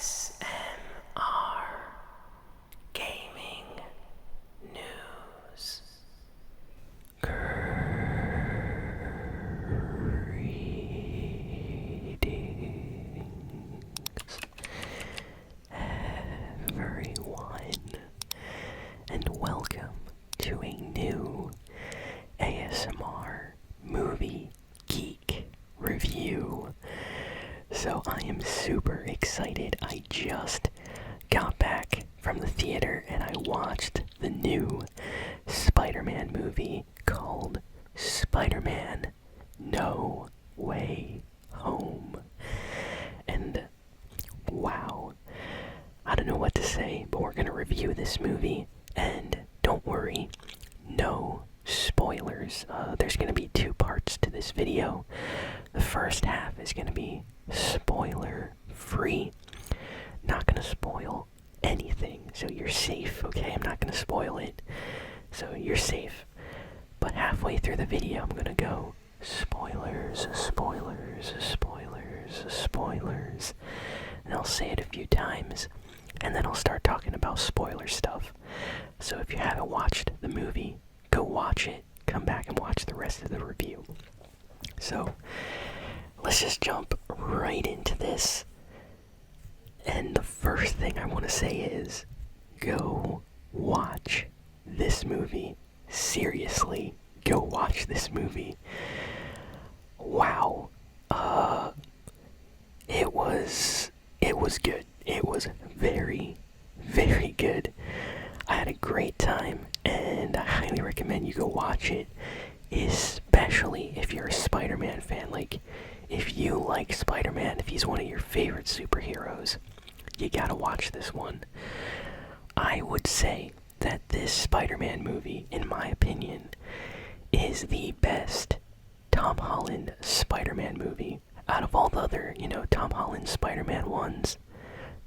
ASMR Gaming News. Greetings, everyone, and welcome to a new ASMR Movie Geek review. So I am super excited. I just got back from the theater and I watched the new Spider-Man movie called Spider-Man No Way Home. And wow, I don't know what to say, but we're gonna review this movie, and don't worry, no spoilers. There's gonna be two parts to this video. The first half is gonna be spoiler free. Not gonna spoil anything, so you're safe, okay? I'm not gonna spoil it, so you're safe. But halfway through the video, I'm gonna go spoilers, spoilers, spoilers, spoilers. And I'll say it a few times, and then I'll start talking about spoiler stuff. So if you haven't watched the movie, go watch it. Come back and watch the rest of the review. So let's just jump right into this. And the first thing I want to say is, go watch this movie. Seriously, go watch this movie. Wow. It was good. It was very, very good. I had a great time, and I highly recommend you go watch it, especially if you're a Spider-Man fan. Like, if you like Spider-Man, if he's one of your favorite superheroes, you gotta watch this one. I would say that this Spider-Man movie, in my opinion, is the best Tom Holland Spider-Man movie. Out of all the other, Tom Holland Spider-Man ones,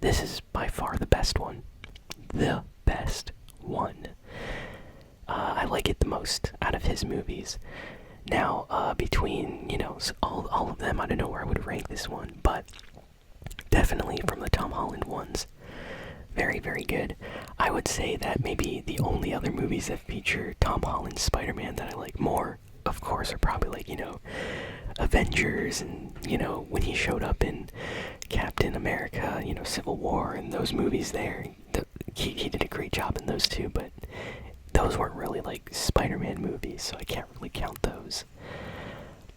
this is by far the best one. The best one. I like it the most out of his movies. Now, between, all of them, I don't know where I would rank this one, but definitely from the Tom Holland ones, very, very good. I would say that maybe the only other movies that feature Tom Holland's Spider-Man that I like more, of course, are probably like, Avengers and, when he showed up in Captain America, Civil War, and those movies there. He did a great job in those too, but those weren't really like Spider-Man movies, so I can't really count those.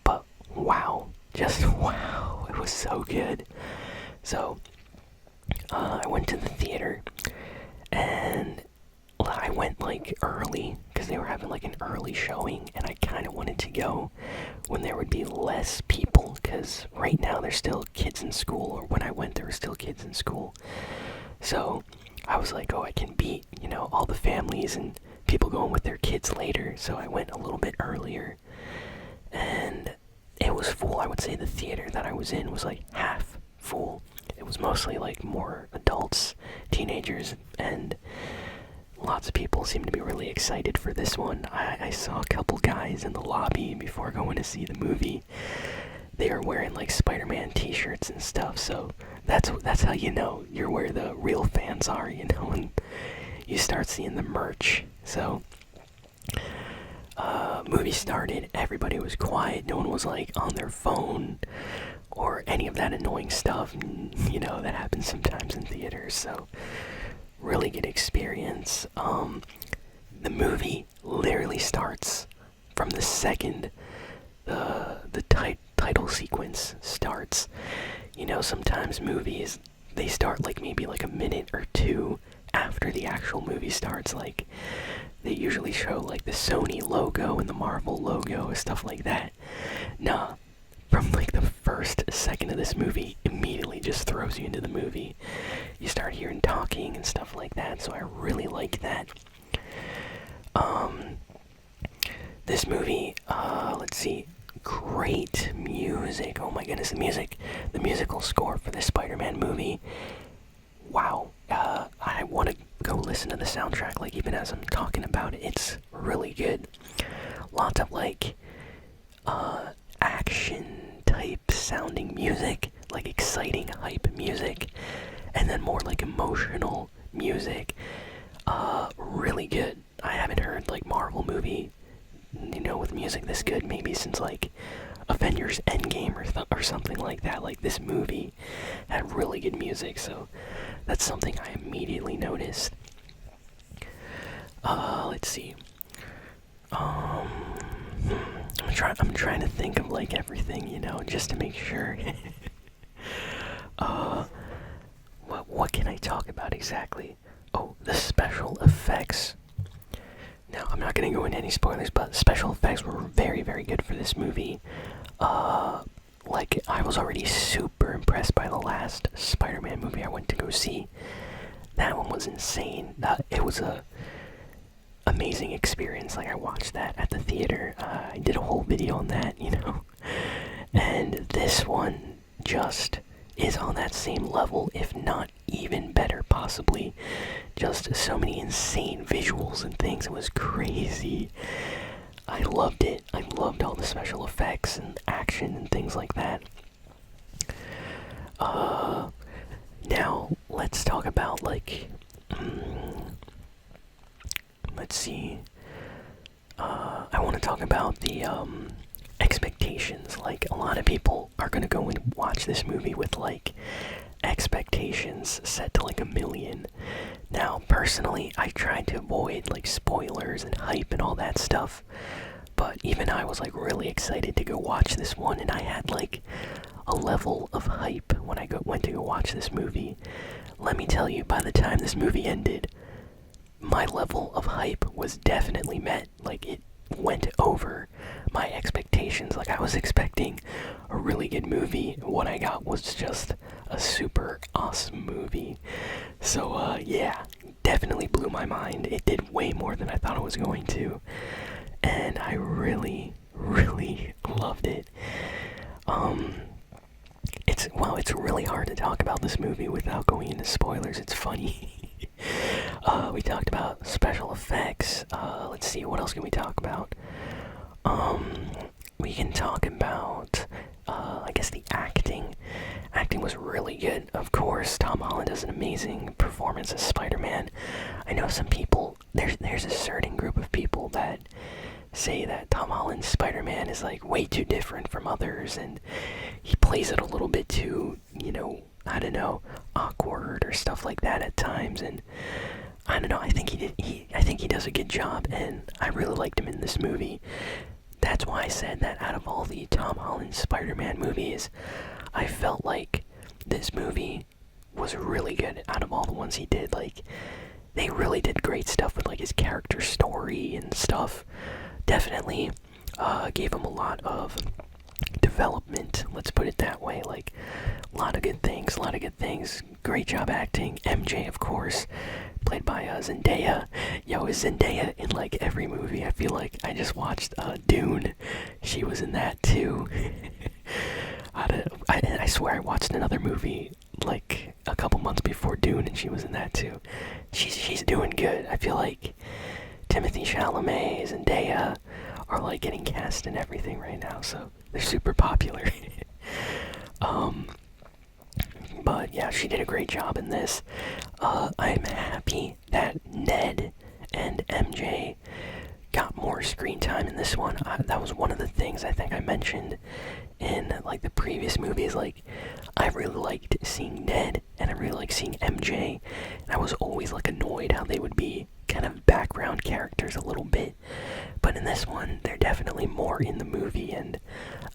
But wow, just wow, it was so good. So, I went to the theater, and I went like early, because they were having like an early showing, and I kind of wanted to go when there would be less people, because right now there's still kids in school, or when I went there were still kids in school. So I was like, oh, I can beat, all the families and people going with their kids later, so I went a little bit earlier, and it was full. I would say the theater that I was in was like half full. It was mostly like more adults, teenagers, and lots of people seem to be really excited for this one. I saw a couple guys in the lobby before going to see the movie. They were wearing like Spider-Man t-shirts and stuff, so that's how you know you're where the real fans are, when you start seeing the merch. So, movie started, everybody was quiet, no one was like on their phone or any of that annoying stuff, that happens sometimes in theaters, so really good experience. The movie literally starts from the second the title sequence starts. Sometimes movies, they start like maybe like a minute or two after the actual movie starts. Like, they usually show like the Sony logo and the Marvel logo and stuff like that. Nah, from like the first second of this movie, immediately just throws you into the movie. You start hearing talking and stuff like that, so I really like that. This movie, let's see, great music. Oh my goodness, the musical score for this Spider-Man movie. Wow, I want to go listen to the soundtrack, like, even as I'm talking about it. It's really good. Lots of like action type sounding music, like exciting hype music, and then emotional music. Really good. I haven't heard like Marvel movie, with music this good maybe since like Avengers Endgame or something like that. Like this movie had really good music, so that's something I immediately noticed. Let's see. I'm trying to think of like everything, just to make sure. What can I talk about exactly? Oh, the special effects. Now, I'm not gonna go into any spoilers, but special effects were very, very good for this movie. Like, I was already super impressed by the last Spider-Man movie I went to go see. That one was insane. It was a amazing experience. Like, I watched that at the theater. I did a whole video on that, And this one just is on that same level, if not even better, possibly. Just so many insane visuals and things. It was crazy. I loved it. I loved all the special effects and action and things like that. Now, let's talk about, like, let's see. I want to talk about the, expectations. Like, a lot of people are gonna go and watch this movie with, like, expectations set to, like, 1,000,000. Now, personally, I tried to avoid, like, spoilers and hype and all that stuff. But even I was, like, really excited to go watch this one, and I had, like, a level of hype when I went to go watch this movie. Let me tell you, by the time this movie ended, my level of hype was definitely met. Like, it went over my expectations. Like, I was expecting a really good movie. What I got was just a super awesome movie. So, yeah, definitely blew my mind. It did way more than I thought it was going to. And I really, really loved it. It's really hard to talk about this movie without going into spoilers. It's funny. We talked about special effects. Let's see, what else can we talk about? We can talk about, I guess, the acting. Acting was really good, of course. Tom Holland does an amazing performance as Spider-Man. I know some people, there's a certain group of people that say that Tom Holland's Spider-Man is, like, way too different from others, and he plays it a little bit too, I don't know, awkward or stuff like that at times, and I don't know, I think he does a good job, and I really liked him in this movie. That's why I said that out of all the Tom Holland Spider-Man movies, I felt like this movie was really good out of all the ones he did. Like, they really did great stuff with, like, his character story and stuff. Definitely gave him a lot of development, let's put it that way. Like, a lot of good things. Great job acting. MJ, of course, played by Zendaya. Yo, is Zendaya in, like, every movie? I feel like I just watched Dune. She was in that too. I swear I watched another movie like a couple months before Dune, and she was in that too. She's doing good. I feel like Timothy Chalamet, Zendaya are, like, getting cast in everything right now, so they're super popular. But yeah, she did a great job in this. I'm happy that Ned and MJ got more screen time in this one. That was one of the things I think I mentioned in, like, the previous movies. Like, I really liked seeing Ned and I really liked seeing MJ, and I was always, like, annoyed how they would be kind of background characters a little bit, but in this one they're definitely more in the movie, and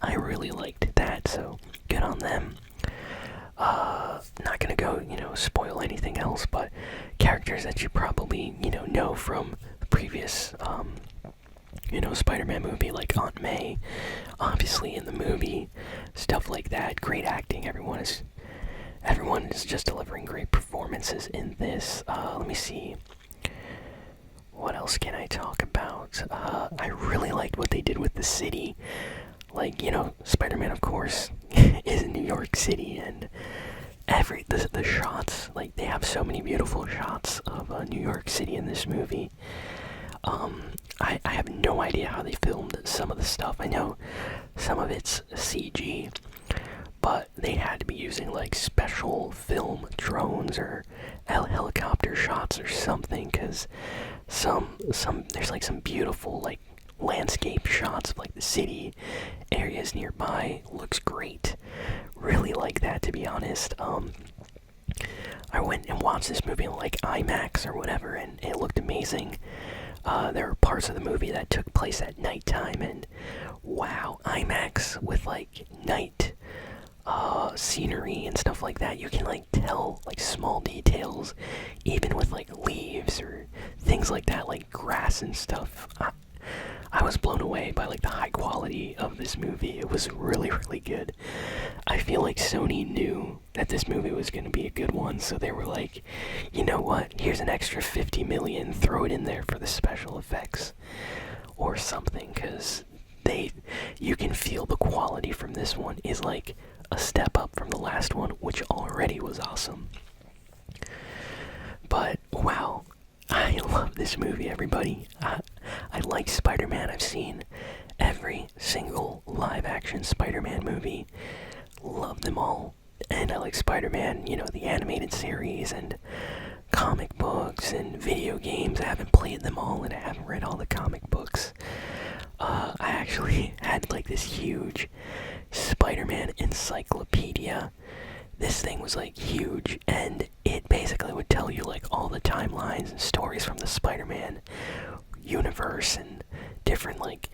I really liked that, so good on them. Not gonna go, spoil anything else, but characters that you probably, know from the previous, Spider-Man movie, like Aunt May, obviously in the movie, stuff like that. Great acting. Everyone is just delivering great performances in this. Let me see. What else can I talk about? I really liked what they did with the city. Like, Spider-Man, of course, is in New York City, and the shots, like, they have so many beautiful shots of New York City in this movie. I have no idea how they filmed some of the stuff. I know some of it's CG, but they had to be using like special film drones or helicopter shots or something, because there's like some beautiful like landscape shots of like the city areas nearby. Looks great. Really like that, to be honest. I went and watched this movie in like IMAX or whatever, and it looked amazing. There were parts of the movie that took place at nighttime, and wow, IMAX with like night scenery and stuff like that. You can like tell like small details, even with like leaves or things like that, like grass and stuff. I was blown away by like the high quality of this movie. It was really, really good. I feel like Sony knew that this movie was going to be a good one, so they were like, you know what, here's an extra 50 million, throw it in there for the special effects or something, because you can feel the quality from this one is like a step up from the last one, which already was awesome. But wow, I love this movie, everybody. I like Spider-Man. I've seen every single live-action Spider-Man movie. Love them all. And I like Spider-Man, you know, the animated series and comic books and video games. I haven't played them all, and I haven't read all the comic books. I actually had like this huge Spider-Man encyclopedia. This thing was like huge, and it basically would tell you like all the timelines and stories from the Spider-Man universe and different like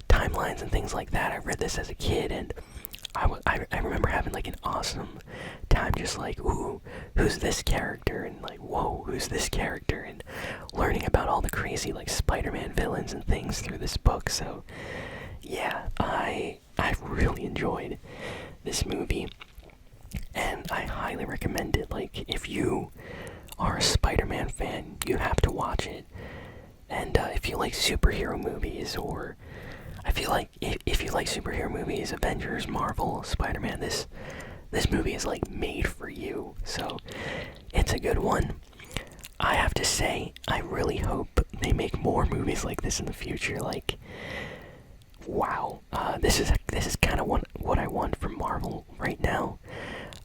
timelines and things like that. I read this as a kid, and I remember having like an awesome time just like, ooh, who's this character, and like, whoa, who's this character, and learning about all the crazy like Spider-Man villains and things through this book. So yeah, I've really enjoyed this movie, and I highly recommend it. Like, if you are a Spider-Man fan, you have to watch it. And if you like superhero movies, or I feel like if you like superhero movies, Avengers, Marvel, Spider-Man, this movie is like made for you. So it's a good one. I have to say, I really hope they make more movies like this in the future. Like, wow, this is kind of what I want from Marvel right now.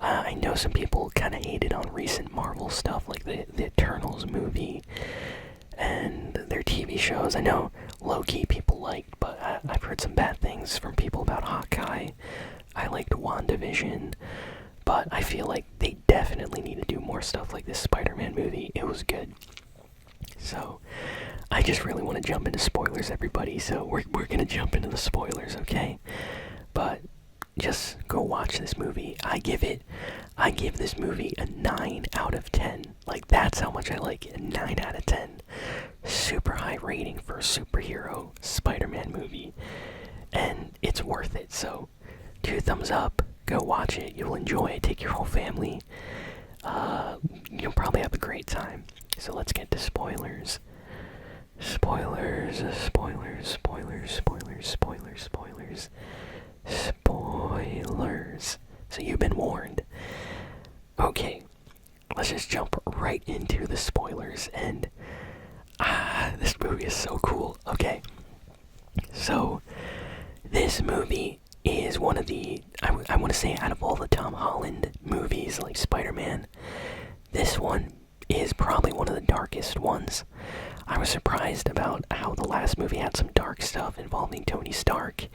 I know some people kind of hated on recent Marvel stuff, like the Eternals movie and their TV shows. I know low-key people liked, but I've heard some bad things from people about Hawkeye. I liked WandaVision, but I feel like they definitely need to do more stuff like this Spider-Man movie. It was good. So, I just really want to jump into spoilers, everybody, so we're gonna jump into the spoilers, okay? But just go watch this movie. I give this movie a 9 out of 10. Like, that's how much I like it. A 9 out of 10. Super high rating for a superhero Spider-Man movie. And it's worth it. So, 2 thumbs up. Go watch it. You'll enjoy it. Take your whole family. You'll probably have a great time. So let's get to spoilers. Spoilers. So you've been warned. Okay, let's just jump right into the spoilers, and this movie is so cool. Okay, so this movie is one of the, I want to say, out of all the Tom Holland movies like Spider-Man, this one is probably one of the darkest ones. I was surprised about how the last movie had some dark stuff involving Tony Stark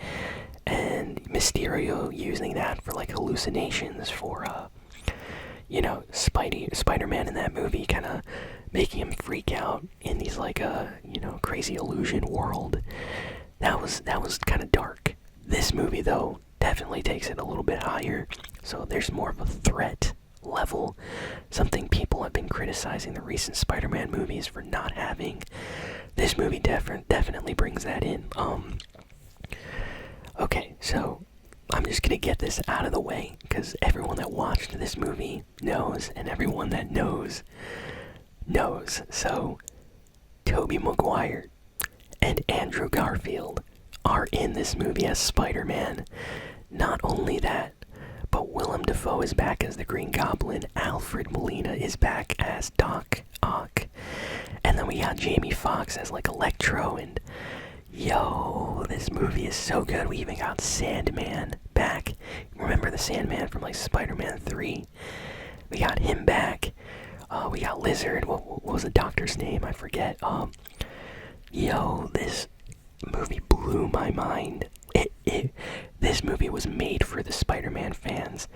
and Mysterio using that for like hallucinations for Spider-Man in that movie, kind of making him freak out in these like crazy illusion world. That was kind of dark. This movie though definitely takes it a little bit higher, so there's more of a threat level, something people have been criticizing the recent Spider-Man movies for not having. This movie definitely brings that in. Okay, so I'm just gonna get this out of the way, because everyone that watched this movie knows, and everyone that knows. So, Tobey Maguire and Andrew Garfield are in this movie as Spider-Man. Not only that, but Willem Dafoe is back as the Green Goblin, Alfred Molina is back as Doc Ock, and then we got Jamie Foxx as like Electro, and Yo, this movie is so good. We even got Sandman back. Remember the Sandman from like Spider-Man 3? We got him back. We got Lizard. What was the doctor's name? I forget. Yo, this movie blew my mind. This movie was made for the Spider-Man fans,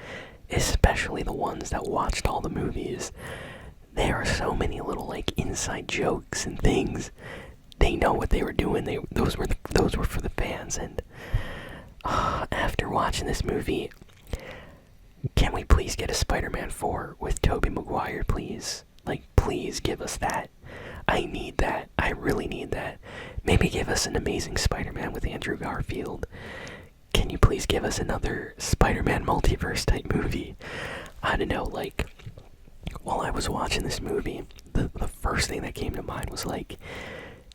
especially the ones that watched all the movies. There are so many little like inside jokes and things. They know what they were doing. Those were for the fans. And after watching this movie, can we please get a Spider-Man 4 with Tobey Maguire, please? Like, please give us that. I need that. I really need that. Maybe give us an Amazing Spider-Man with Andrew Garfield. Can you please give us another Spider-Man multiverse type movie? I don't know, like, while I was watching this movie, the first thing that came to mind was like,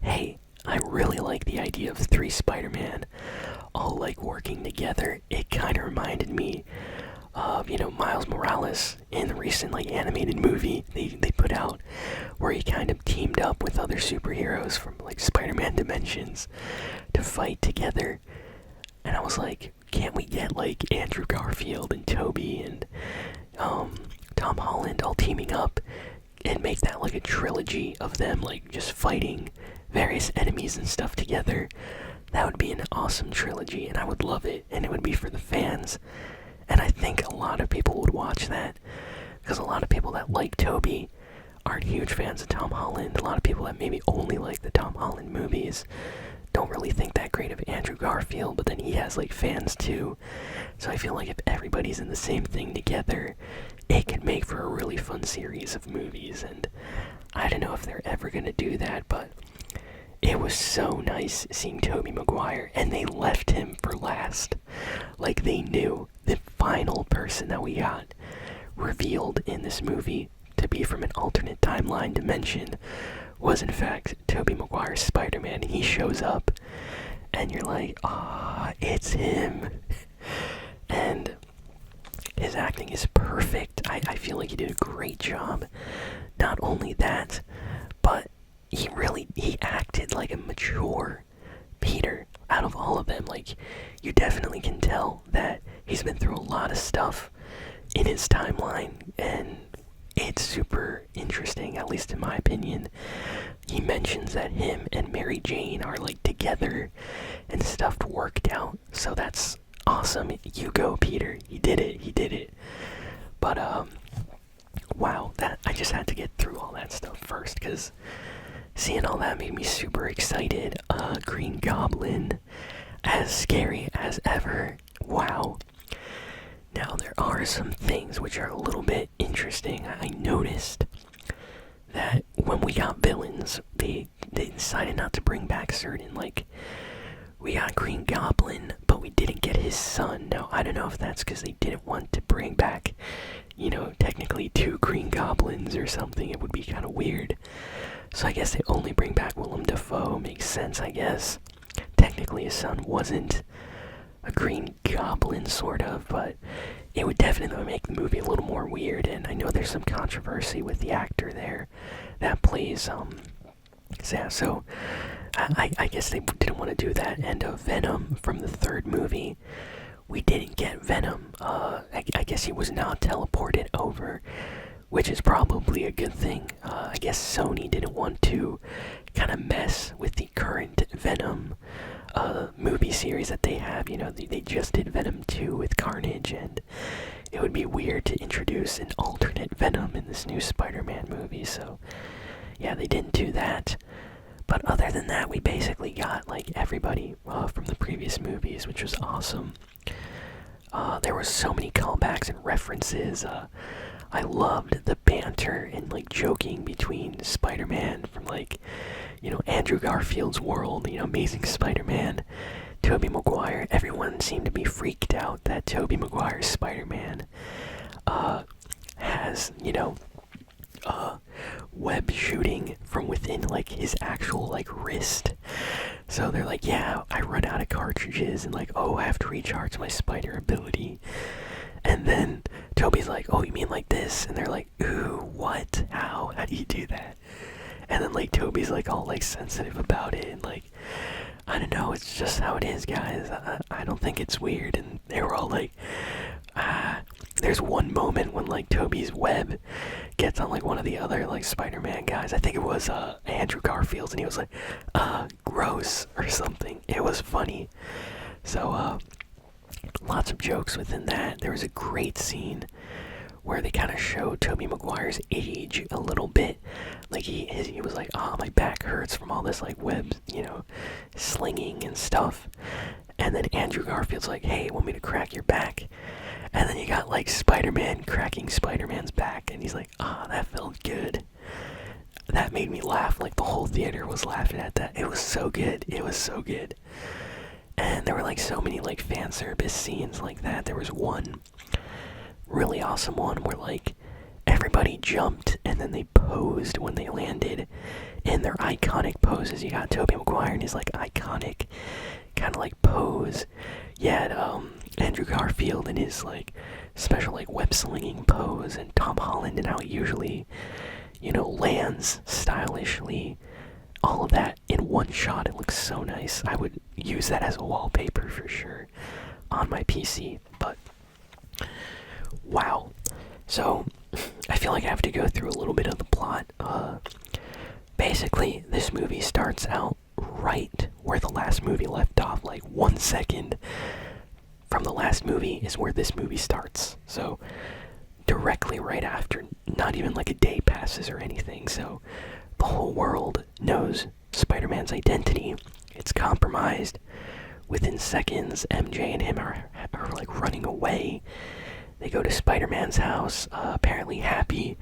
hey, I really like the idea of 3 Spider-Man all like working together. It kind of reminded me of, Miles Morales in the recent like animated movie they put out, where he kind of teamed up with other superheroes from like Spider-Man dimensions to fight together. And I was like, can't we get like Andrew Garfield and Tobey and Tom Holland all teaming up and make that like a trilogy of them like just fighting various enemies and stuff together? That would be an awesome trilogy, and I would love it, and it would be for the fans. And I think a lot of people would watch that, because a lot of people that like Tobey aren't huge fans of Tom Holland. A lot of people that maybe only like the Tom Holland movies don't really think that great of Andrew Garfield, but then he has like fans too. So I feel like if everybody's in the same thing together, it could make for a really fun series of movies. And I don't know if they're ever gonna do that, but it was so nice seeing Tobey Maguire, and they left him for last. Like, they knew the final person that we got revealed in this movie to be from an alternate timeline dimension was in fact Tobey Maguire's Spider-Man. He shows up, and you're like, it's him. And his acting is perfect. I feel like he did a great job. Not only that, but he acted like a mature Peter out of all of them. Like, you definitely can tell that he's been through a lot of stuff in his timeline, and it's super interesting, at least in my opinion. He mentions that him and Mary Jane are like together and stuff worked out, so that's awesome. You go, Peter. He did it. But wow, that I just had to get through all that stuff first, because seeing all that made me super excited. Green Goblin, as scary as ever. Wow. Now, there are some things which are a little bit interesting. I noticed that when we got villains, they decided not to bring back certain, like, we got Green Goblin, but we didn't get his son. Now, I don't know if that's because they didn't want to bring back, technically 2 Green Goblins or something. It would be kind of weird. So I guess they only bring back Willem Dafoe. Makes sense, I guess. Technically, his son wasn't a Green Goblin, sort of, but it would definitely make the movie a little more weird. And I know there's some controversy with the actor there that plays, so I guess they didn't want to do that. And Venom from the 3rd movie, we didn't get Venom. I guess he was not teleported over, which is probably a good thing. I guess Sony didn't want to kind of mess with the current Venom movie series that they have. They just did Venom 2 with Carnage, and it would be weird to introduce an alternate Venom in this new Spider-Man movie. So yeah, they didn't do that. But other than that, we basically got like everybody from the previous movies, which was awesome. There were so many callbacks and references. I loved the banter and like joking between Spider-Man from like, Andrew Garfield's world, Amazing Spider-Man, Tobey Maguire. Everyone seemed to be freaked out that Tobey Maguire's Spider-Man has, web shooting from within like his actual like wrist. So they're like, yeah, I run out of cartridges, and like, I have to recharge my spider ability. And then Toby's like, oh, you mean like this? And they're like, ooh, what? How do you do that? And then like Toby's like all like sensitive about it, and like, I don't know, it's just how it is, guys. I don't think it's weird. And they were all like, there's one moment when like Toby's web gets on like one of the other like Spider-Man guys. I think it was Andrew Garfield's, and he was like, gross or something. It was funny. So lots of jokes within that. There was a great scene where they kind of showed Tobey Maguire's age a little bit. Like he was like, oh, my back hurts from all this like web, slinging and stuff. And then Andrew Garfield's like, hey, want me to crack your back? And then you got like Spider-Man cracking Spider-Man's back, and he's like, ah, that felt good. That made me laugh. Like the whole theater was laughing at that. It was so good. It was so good. And there were like so many like fan service scenes like that. There was one really awesome one where like everybody jumped and then they posed when they landed in their iconic poses. You got Tobey Maguire and his like iconic kind of like pose. You had Andrew Garfield in his like special like web slinging pose, and Tom Holland and how he usually lands stylishly. All of that in one shot. It looks so nice. I would use that as a wallpaper for sure on my PC. But wow. So I feel like I have to go through a little bit of the plot. Basically, this movie starts out right where the last movie left off. Like 1 second from the last movie is where this movie starts. So directly right after, not even like a day passes or anything. So the whole world knows Spider-Man's identity. It's compromised. Within seconds, MJ and him are like running away. They go to Spider-Man's house, apparently happy,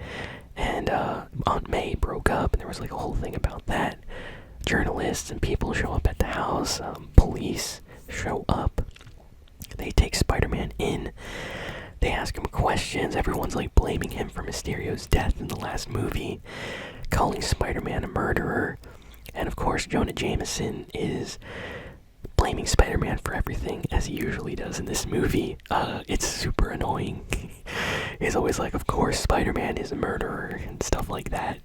and Aunt May broke up, and there was like a whole thing about that. Journalists and people show up at the house, police show up. They take Spider-Man in. They ask him questions. Everyone's like blaming him for Mysterio's death in the last movie, calling Spider-Man a murderer. And of course, Jonah Jameson is blaming Spider-Man for everything, as he usually does in this movie. It's super annoying. He's always like, of course, Spider-Man is a murderer, and stuff like that.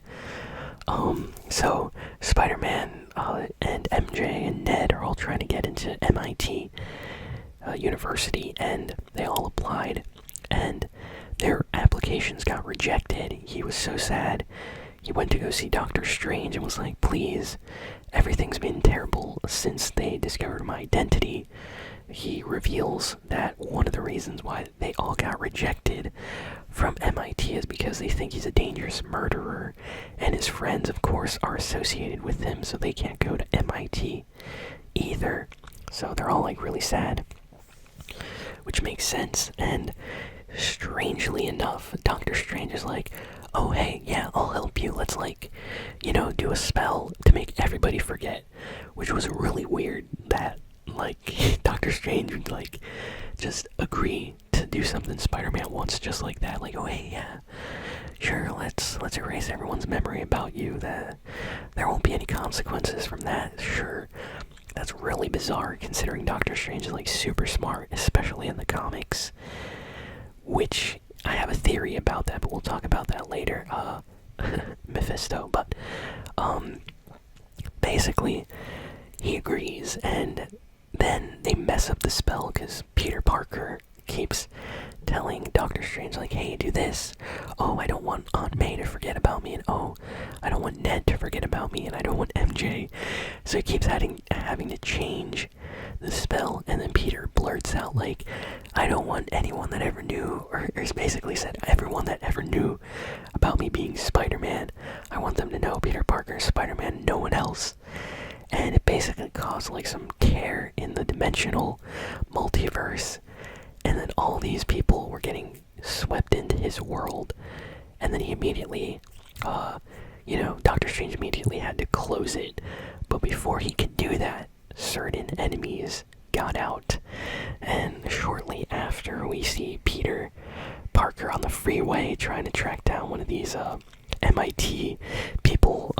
So Spider-Man and MJ and Ned are all trying to get into MIT University, and they all applied, and their applications got rejected. He was so sad. He went to go see Doctor Strange and was like, please, everything's been terrible since they discovered my identity. He reveals that one of the reasons why they all got rejected from MIT is because they think he's a dangerous murderer, and his friends, of course, are associated with him, so they can't go to MIT either. So they're all like really sad, which makes sense. And strangely enough, Doctor Strange is like, oh hey, yeah, I'll help you. Let's like, do a spell to make everybody forget. Which was really weird that like Doctor Strange would like just agree to do something Spider-Man wants just like that. Like, oh hey, yeah, sure, let's erase everyone's memory about you. That there won't be any consequences from that. Sure. That's really bizarre considering Doctor Strange is like super smart, especially in the comics. Which I have a theory about that, but we'll talk about that later. Mephisto, but basically he agrees, and then they mess up the spell because Peter Parker keeps telling Doctor Strange like, hey, do this. Oh, I don't want Aunt May to forget about me, and oh, I don't want Ned to forget about me, and I don't want MJ. So he keeps having to change the spell, and then Peter blurts out like, I don't want anyone that ever knew, or he's basically said, everyone that ever knew about me being Spider-Man, I want them to know Peter Parker is Spider-Man, no one else. And it basically caused like some tear in the dimensional multiverse, and then all these people were getting swept into his world, and then he immediately, Doctor Strange immediately had to close it. But before he could do that, certain enemies got out, and shortly after we see Peter Parker on the freeway trying to track down one of these MIT people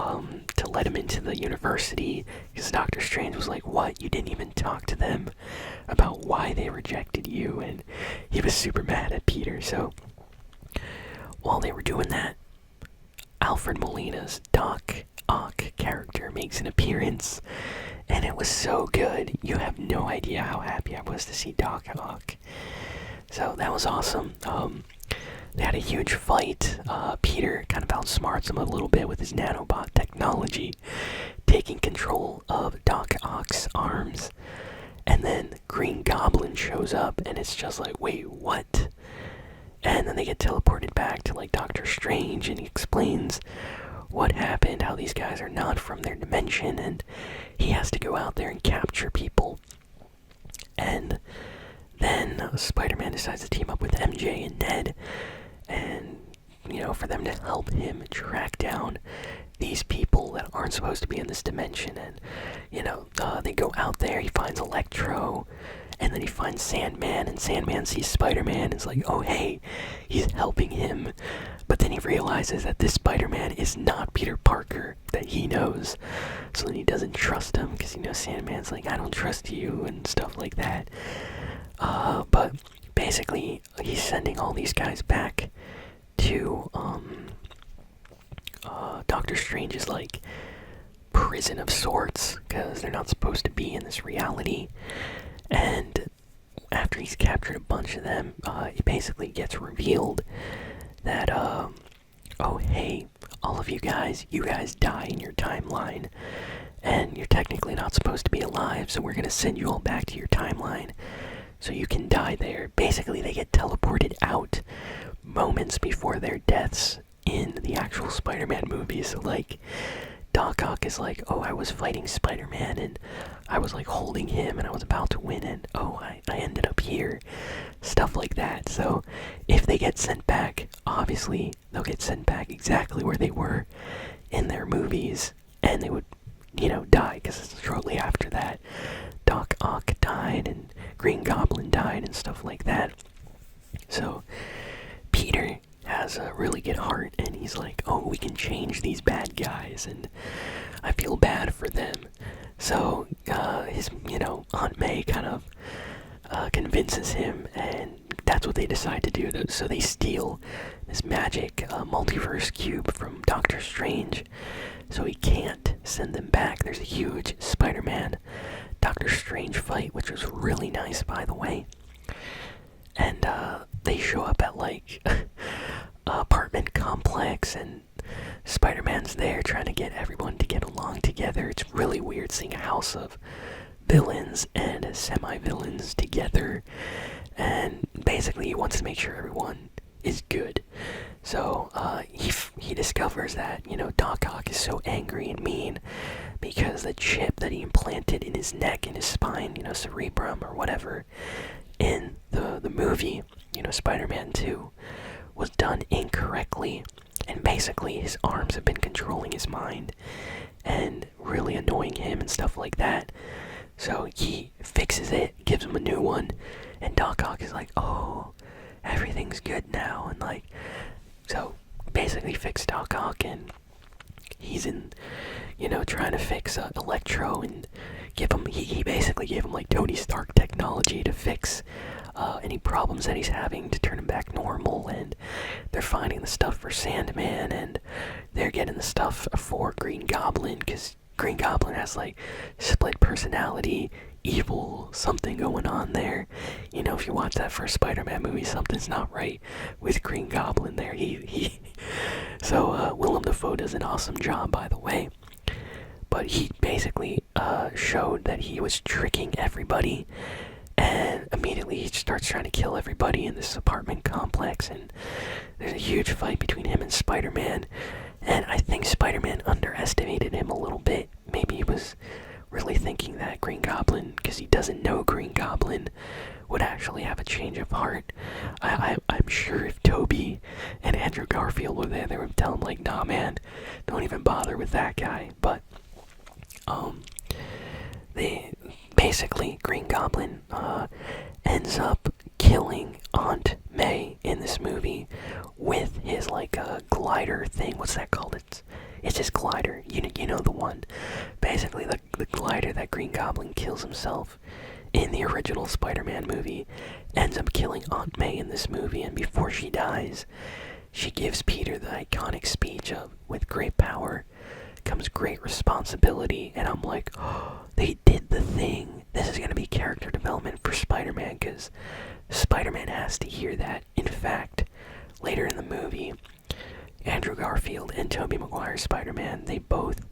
to let him into the university, because Doctor Strange was like, what, you didn't even talk to them about why they rejected you? And he was super mad at Peter. So while they were doing that, Alfred Molina's Doc Ock character makes an appearance, and it was so good. You have no idea how happy I was to see Doc Ock. So that was awesome. They had a huge fight. Peter kind of outsmarts him a little bit with his nanobot technology, taking control of Doc Ock's arms. And then Green Goblin shows up, and it's just like, wait, what? And then they get teleported back to like Doctor Strange, and he explains what happened, how these guys are not from their dimension, and he has to go out there and capture people. And then Spider-Man decides to team up with MJ and Ned, and for them to help him track down these people that aren't supposed to be in this dimension. And they go out there. He finds Electro, and then he finds Sandman, and Sandman sees Spider-Man and is like, oh hey, he's helping him. But then he realizes that this Spider-Man is not Peter Parker that he knows. So then he doesn't trust him, because Sandman's like, I don't trust you, and stuff like that. But basically, he's sending all these guys back to Doctor Strange's like prison of sorts, because they're not supposed to be in this reality. And after he's captured a bunch of them, it basically gets revealed that oh hey, all of you guys die in your timeline, and you're technically not supposed to be alive, so we're gonna send you all back to your timeline so you can die there. Basically, they get teleported out moments before their deaths in the actual Spider-Man movie. So like, Doc Ock is like, oh, I was fighting Spider-Man, and I was like holding him, and I was about to win, and oh, I ended up here. Stuff like that. So if they get sent back, obviously they'll get sent back exactly where they were in their movies, and they would, die, because shortly after that, Doc Ock died, and Green Goblin died, and stuff like that. So Peter has a really good heart, and he's like, oh, we can change these bad guys, and I feel bad for them. So his Aunt May kind of convinces him, and that's what they decide to do. So they steal this magic multiverse cube from Doctor Strange, so he can't send them back. There's a huge Spider-Man Doctor Strange fight, which was really nice, by the way. And they show up at like apartment complex, and Spider-Man's there trying to get everyone to get along together. It's really weird seeing a house of villains and semi-villains together, and basically he wants to make sure everyone is good. So he discovers that Doc Ock is so angry and mean because the chip that he implanted in his neck, in his spine, cerebrum or whatever, in the movie, Spider-Man 2, was done incorrectly, and basically his arms have been controlling his mind and really annoying him and stuff like that. So he fixes it, gives him a new one, and Doc Ock is like, oh, everything's good now, and like, so basically fix Doc Ock, and he's in, trying to fix Electro, and he basically gave him like Tony Stark technology to fix any problems that he's having, to turn him back normal. And they're finding the stuff for Sandman, and they're getting the stuff for Green Goblin, because Green Goblin has like split personality, evil, something going on there. If you watch that first Spider-Man movie, something's not right with Green Goblin there. So Willem Dafoe does an awesome job, by the way. But he basically showed that he was tricking everybody, and immediately he starts trying to kill everybody in this apartment complex, and there's a huge fight between him and Spider-Man. And I think Spider-Man underestimated him a little bit. Maybe he was really thinking that Green Goblin, because he doesn't know Green Goblin, would actually have a change of heart. I'm sure if Toby and Andrew Garfield were there, they would tell him like, nah man, don't even bother with that guy. But they basically, Green Goblin ends up killing Aunt May in this movie with his like glider thing. What's that called? It's his glider. You know the one. Basically, the glider that Green Goblin kills himself in the original Spider-Man movie ends up killing Aunt May in this movie. And before she dies, she gives Peter the iconic speech of, "With great power comes great responsibility, and I'm like, oh, they did the thing. This is gonna be character development for Spider-Man, because Spider-Man has to hear that. In fact, later in the movie, Andrew Garfield and Tobey Maguire's Spider-Man, they both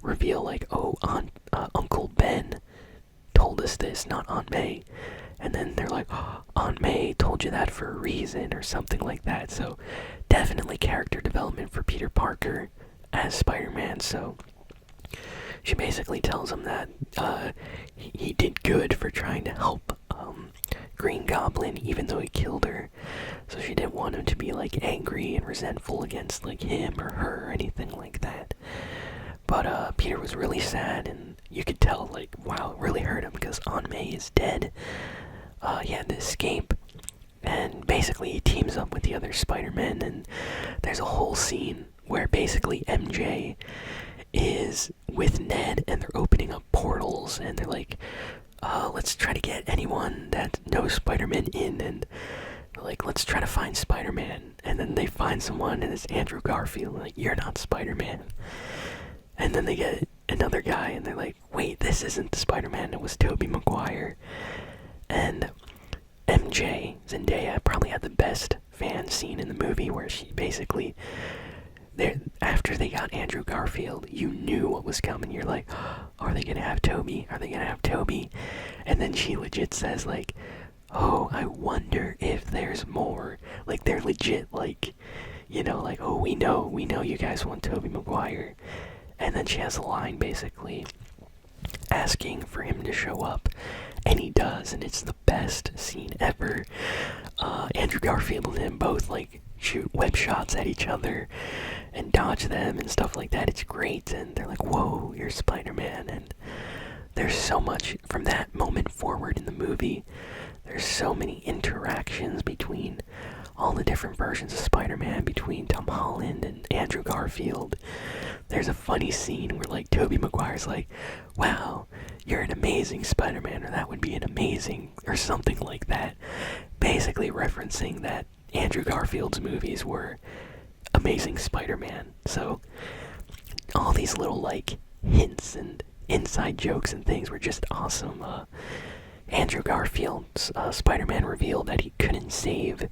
reveal like, oh, Uncle Ben told us this, not Aunt May. And then they're like, oh, Aunt May told you that for a reason, or something like that. So definitely character development for Peter Parker as Spider-Man. So she basically tells him that he did good for trying to help Green Goblin, even though he killed her. So she didn't want him to be like angry and resentful against like him or her or anything like that. But Peter was really sad, and you could tell like, wow, it really hurt him because Aunt May is dead. He had to escape, and basically he teams up with the other Spider-Men, and there's a whole scene where basically MJ is with Ned, and they're opening up portals, and they're like, let's try to get anyone that knows Spider-Man in, and like, let's try to find Spider-Man. And then they find someone, and it's Andrew Garfield, like, you're not Spider-Man. And then they get another guy, and they're like, wait, this isn't Spider-Man, it was Tobey Maguire. And MJ, Zendaya, probably had the best fan scene in the movie, where she basically, after they got Andrew Garfield, you knew what was coming. You're like, oh, are they gonna have Tobey? Are they gonna have Tobey? And then she legit says like, oh, I wonder if there's more. Like, they're legit like, you know, like, oh, we know you guys want Tobey Maguire. And then she has a line basically asking for him to show up, and he does, and it's the best scene ever. Andrew Garfield and him both like shoot web shots at each other and dodge them and stuff like that. It's great, and they're like, whoa, you're Spider-Man. And there's so much from that moment forward in the movie. There's so many interactions between all the different versions of Spider-Man, between Tom Holland and Andrew Garfield. There's a funny scene where like Tobey Maguire's like, wow, you're an amazing Spider-Man, or that would be an amazing, or something like that. Basically referencing that Andrew Garfield's movies were Amazing Spider-Man. So all these little like hints and inside jokes and things were just awesome. Andrew Garfield's Spider-Man revealed that he couldn't save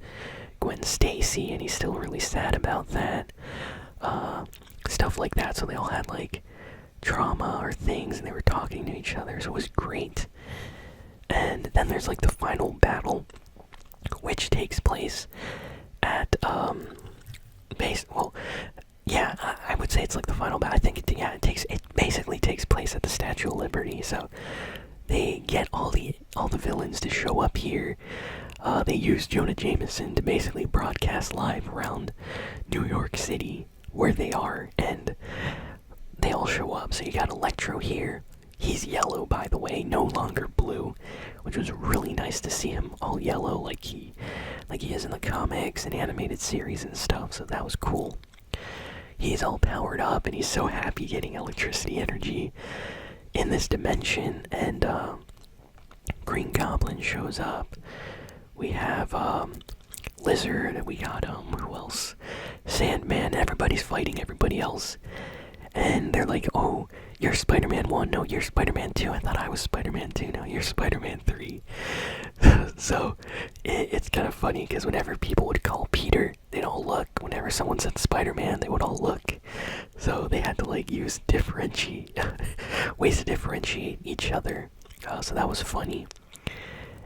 Gwen Stacy, and he's still really sad about that. Stuff like that. So they all had like trauma or things, and they were talking to each other, so it was great. And then there's like the final battle, which takes place at I would say it's like the final battle. I think it basically takes place at the Statue of Liberty. So they get all the villains to show up here. They use Jonah Jameson to basically broadcast live around New York City where they are, and they all show up. So you got Electro here. He's yellow, by the way, no longer blue, which was really nice to see him all yellow like he is in the comics and animated series and stuff. So that was cool. He's all powered up, and he's so happy getting electricity energy in this dimension. And Green Goblin shows up. We have Lizard, we got who else? Sandman. Everybody's fighting everybody else, and they're like, oh, you're Spider-Man 1, no, you're Spider-Man 2, I thought I was Spider-Man 2, no, you're Spider-Man 3. So it's kind of funny, because whenever people would call Peter, they'd all look. Whenever someone said Spider-Man, they would all look. So they had to like use ways to differentiate each other. So that was funny.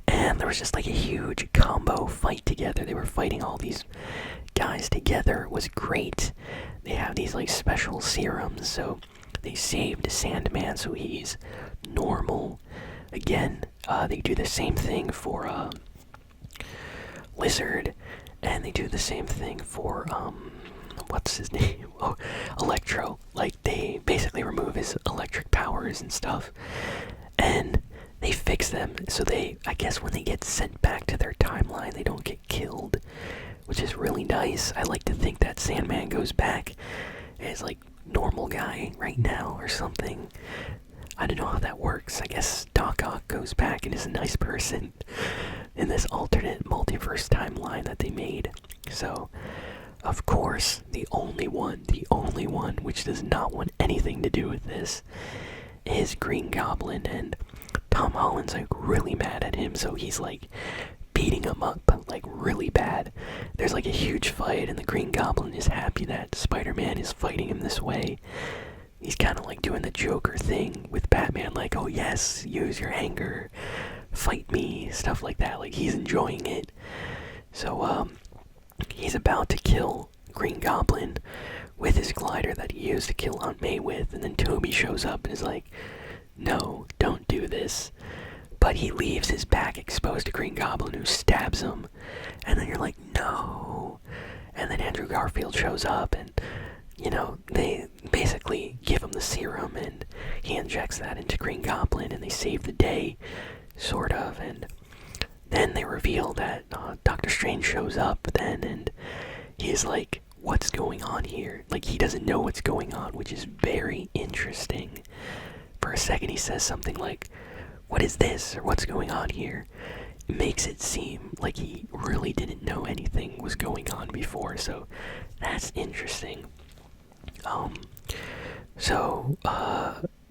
And there was just like a huge combo fight together. They were fighting all these guys together. It was great. They have these like special serums, so they saved Sandman, so he's normal again. They do the same thing for Lizard, and they do the same thing for what's his name? Oh, Electro. Like, they basically remove his electric powers and stuff, and they fix them, so I guess when they get sent back to their timeline, they don't get killed, which is really nice. I like to think that Sandman goes back as like normal guy right now or something. I don't know how that works. I guess Doc Ock goes back and is a nice person in this alternate multiverse timeline that they made. So of course, the only one, which does not want anything to do with this, is Green Goblin, and Tom Holland's like really mad at him, so he's like beating him up like really bad. There's like a huge fight, and the Green Goblin is happy that Spider-Man is fighting him this way. He's kind of like doing the Joker thing with Batman, like, oh yes, use your anger, fight me, stuff like that. Like, he's enjoying it. So he's about to kill Green Goblin with his glider that he used to kill Aunt May with, and then Toby shows up and is like, no, don't do this. But he leaves his back exposed to Green Goblin, who stabs him, and then you're like, no. And then Andrew Garfield shows up, and you know, they basically give him the serum, and he injects that into Green Goblin, and they save the day, sort of. And then they reveal that Doctor Strange shows up then, and he's like, what's going on here? Like, he doesn't know what's going on, which is very interesting. For a second he says something like, what is this, or what's going on here? It makes it seem like he really didn't know anything was going on before, so that's interesting.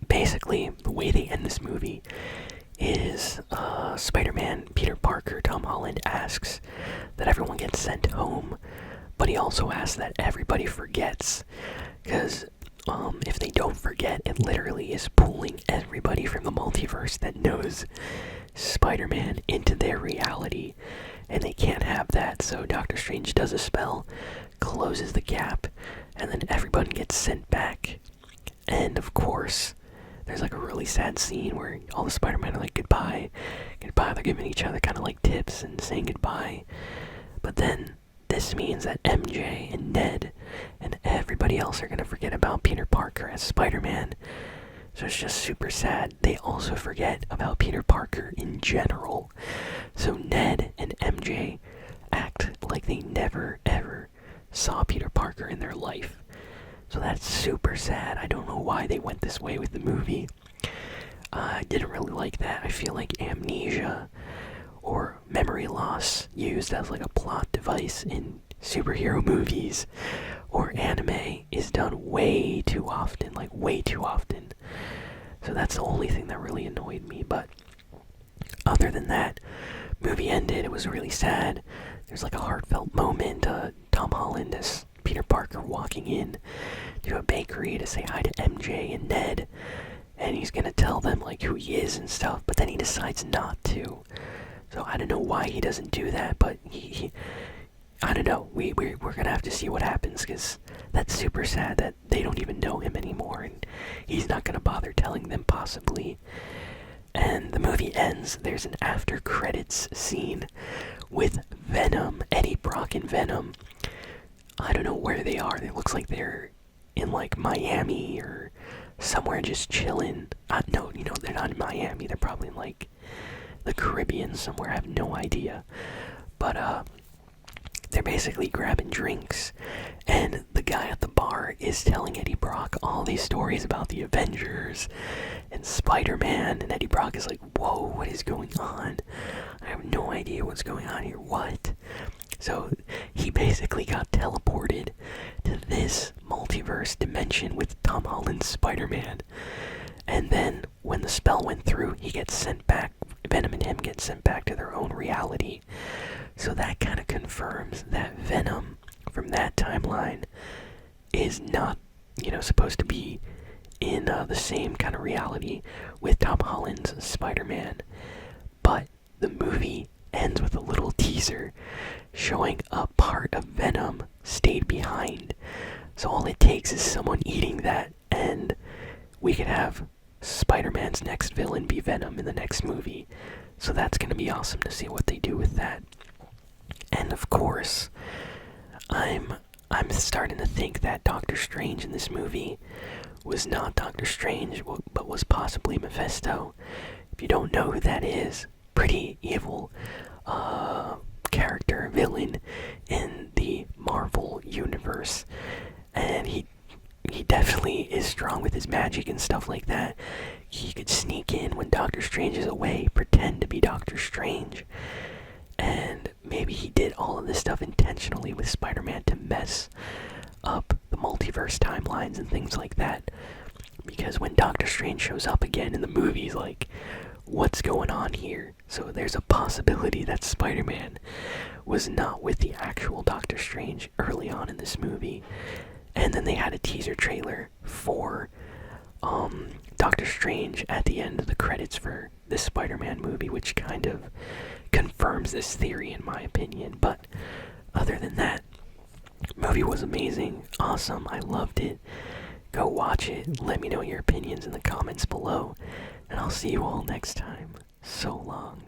Basically, the way they end this movie is Spider-Man, Peter Parker, Tom Holland asks that everyone gets sent home, but he also asks that everybody forgets, because if they don't forget, it literally is pulling everybody from the multiverse that knows Spider-Man into their reality, and they can't have that. So Doctor Strange does a spell, closes the gap, and then everyone gets sent back. And of course, there's like a really sad scene where all the Spider-Man are like, goodbye, goodbye. They're giving each other kind of like tips and saying goodbye. But then this means that MJ and Ned and everybody else are going to forget about Peter Parker as Spider-Man. So it's just super sad. They also forget about Peter Parker in general. So Ned and MJ act like they never ever saw Peter Parker in their life. So that's super sad. I don't know why they went this way with the movie. I didn't really like that. I feel like amnesia or memory loss used as like a plot device in superhero movies or anime is done way too often, like way too often. So that's the only thing that really annoyed me. But other than that, movie ended. It was really sad. There's like a heartfelt moment. Tom Holland as Peter Parker walking in to a bakery to say hi to MJ and Ned, and he's gonna tell them like who he is and stuff, but then he decides not to. So I don't know why he doesn't do that, but he I don't know. We're gonna have to see what happens, because that's super sad that they don't even know him anymore, and he's not gonna bother telling them possibly. And the movie ends. There's an after credits scene with Venom, Eddie Brock and Venom. I don't know where they are. It looks like they're in like Miami or somewhere just chilling. No, they're not in Miami. They're probably in like the Caribbean somewhere. I have no idea. But they're basically grabbing drinks, and the guy at the bar is telling Eddie Brock all these stories about the Avengers and Spider-Man, and Eddie Brock is like, whoa, what is going on? I have no idea what's going on here. What? So he basically got teleported to this multiverse dimension with Tom Holland's Spider-Man, and then when the spell went through, he gets sent back. Venom and him get sent back to their own reality. So that kind of confirms that Venom from that timeline is not, supposed to be in the same kind of reality with Tom Holland's Spider-Man. But the movie ends with a little teaser showing a part of Venom stayed behind. So all it takes is someone eating that, and we could have Spider-Man's next villain be Venom in the next movie. So that's going to be awesome to see what they do with that. And of course, I'm starting to think that Doctor Strange in this movie was not Doctor Strange, but was possibly Mephisto. If you don't know who that is, pretty evil character, villain in the Marvel universe. And he definitely is strong with his magic and stuff like that. He could sneak in when Doctor Strange is away, pretend to be Doctor Strange. And maybe he did all of this stuff intentionally with Spider-Man to mess up the multiverse timelines and things like that. Because when Doctor Strange shows up again in the movies, like, what's going on here? So there's a possibility that Spider-Man was not with the actual Doctor Strange early on in this movie. And then they had a teaser trailer for Doctor Strange at the end of the credits for this Spider-Man movie, which kind of confirms this theory in my opinion. But other than that, movie was amazing, awesome, I loved it. Go watch it, let me know your opinions in the comments below, and I'll see you all next time. So long.